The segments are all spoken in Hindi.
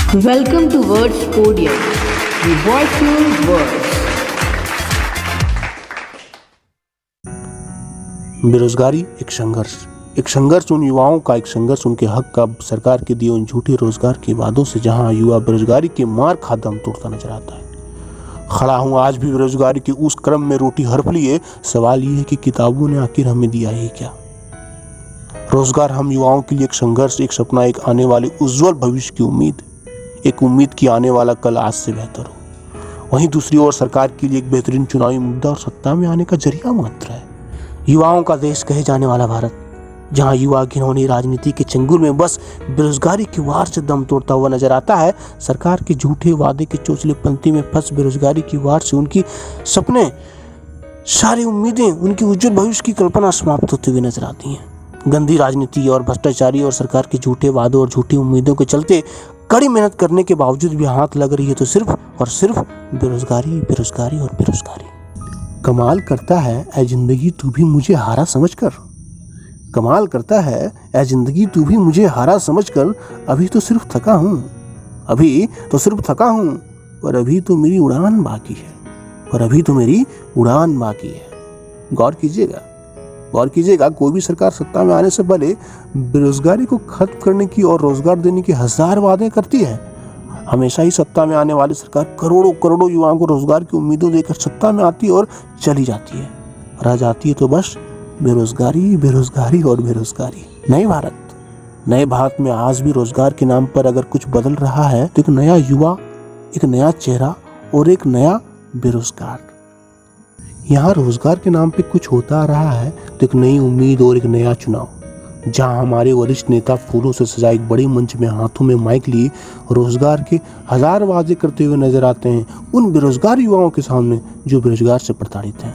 Welcome to Words Podium, the voiceful words. बेरोजगारी एक संघर्ष उन युवाओं का, एक संघर्ष उनके हक का, सरकार के दिए उन झूठे रोजगार के वादों से, जहां युवा बेरोजगारी के मार खा दम तोड़ता नजर आता है। खड़ा हूं आज भी बेरोजगारी के उस क्रम में रोटी हड़प लिए। सवाल ये है कि किताबों ने आखिर हमें दिया ही क्या। रोजगार हम युवाओं के लिए एक संघर्ष, एक सपना, एक आने वाले उज्जवल भविष्य की उम्मीद, एक उम्मीद की आने वाला कल आज से बेहतर हो। वहीं दूसरी ओर सरकार के लिए एक बेहतरीन चुनावी मुद्दा और सत्ता में आने का जरिया मात्र है। युवाओं का देश कहे जाने वाला भारत, जहां युवा घिनौनी राजनीति के चंगुल में बस बेरोजगारी की वार से दम तोड़ता हुआ नजर आता है। सरकार के झूठे वादे के चोचले पंक्ति में फंस बेरोजगारी की वार से उनकी सपने, सारी उम्मीदें, उनकी उज्जवल भविष्य की कल्पना समाप्त होती हुई नजर आती हैं। गंदी राजनीति और भ्रष्टाचारी और सरकार के झूठे वादों और झूठी उम्मीदों के चलते कड़ी मेहनत करने के बावजूद भी हाथ लग रही है तो सिर्फ और सिर्फ बेरोजगारी, बेरोजगारी और बेरोजगारी। कमाल करता है ऐ जिंदगी तू भी मुझे हारा समझकर, कमाल करता है ऐ जिंदगी तू भी मुझे हारा समझकर। अभी तो सिर्फ थका हूँ, अभी तो सिर्फ थका हूँ, पर अभी तो मेरी उड़ान बाकी है, पर अभी तो मेरी उड़ान बाकी है। गौर कीजिएगा, गौर कीजिएगा, कोई भी सरकार सत्ता में आने से पहले बेरोजगारी को खत्म करने की और रोजगार देने की हजार वादे करती है। हमेशा ही सत्ता में आने वाली सरकार करोड़ों करोड़ों युवाओं को रोजगार की उम्मीदों देकर सत्ता में आती है और चली जाती है। रह जाती है तो बस बेरोजगारी, बेरोजगारी और बेरोजगारी। नए भारत में आज भी रोजगार के नाम पर अगर कुछ बदल रहा है तो एक नया युवा, एक नया चेहरा और एक नया बेरोजगार। यहाँ रोजगार के नाम पे कुछ होता आ रहा है तो एक नई उम्मीद और एक नया चुनाव, जहाँ हमारे वरिष्ठ नेता फूलों से सजाए एक बड़े मंच में हाथों में माइक लिए रोजगार के हजार वादे करते हुए नजर आते हैं उन बेरोजगार युवाओं के सामने जो बेरोजगार से प्रताड़ित हैं।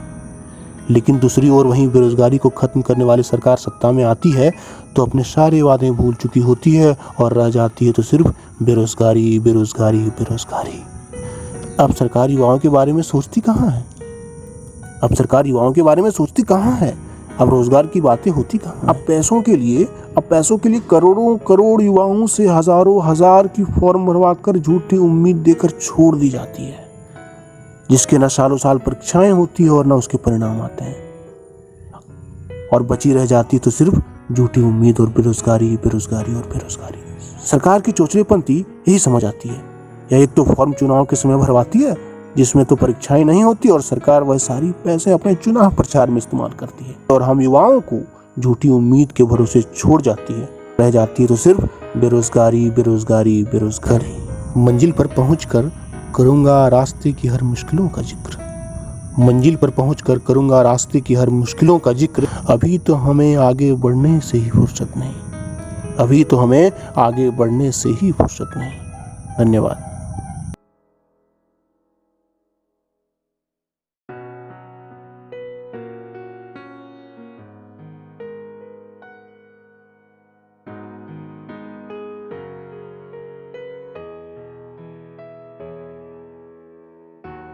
लेकिन दूसरी ओर वहीं बेरोजगारी को खत्म करने वाली सरकार सत्ता में आती है तो अपने सारे वादे भूल चुकी होती है और रह जाती है तो सिर्फ बेरोजगारी, बेरोजगारी, बेरोजगारी। अब सरकार युवाओं के बारे में सोचती कहाँ है? अब सरकार युवाओं के बारे में सोचती कहाँ है? अब रोजगार की बातें होती कहाँ? अब पैसों के लिए करोड़ों करोड़ युवाओं से हजारों हजार की फॉर्म भरवाकर झूठी उम्मीद देकर छोड़ दी जाती है, जिसके न सालों साल परीक्षाएं होती है और न उसके परिणाम आते हैं, और बची रह जाती तो सिर्फ झूठी उम्मीद और बेरोजगारी, बेरोजगारी और बेरोजगारी। सरकार की चोचलेपंथी यही समझ आती है। या एक तो फॉर्म चुनाव के समय भरवाती है जिसमें तो परीक्षाएं नहीं होती और सरकार वह सारी पैसे अपने चुनाव प्रचार में इस्तेमाल करती है और हम युवाओं को झूठी उम्मीद के भरोसे छोड़ जाती है। रह जाती है तो सिर्फ बेरोजगारी, बेरोजगारी, बेरोजगारी। मंजिल पर पहुंचकर करूंगा रास्ते की हर मुश्किलों का जिक्र, मंजिल पर पहुंचकर करूंगा रास्ते की हर मुश्किलों का जिक्र। अभी तो हमें आगे बढ़ने से ही फुर्सत नहीं, अभी तो हमें आगे बढ़ने से ही फुर्सत नहीं। धन्यवाद।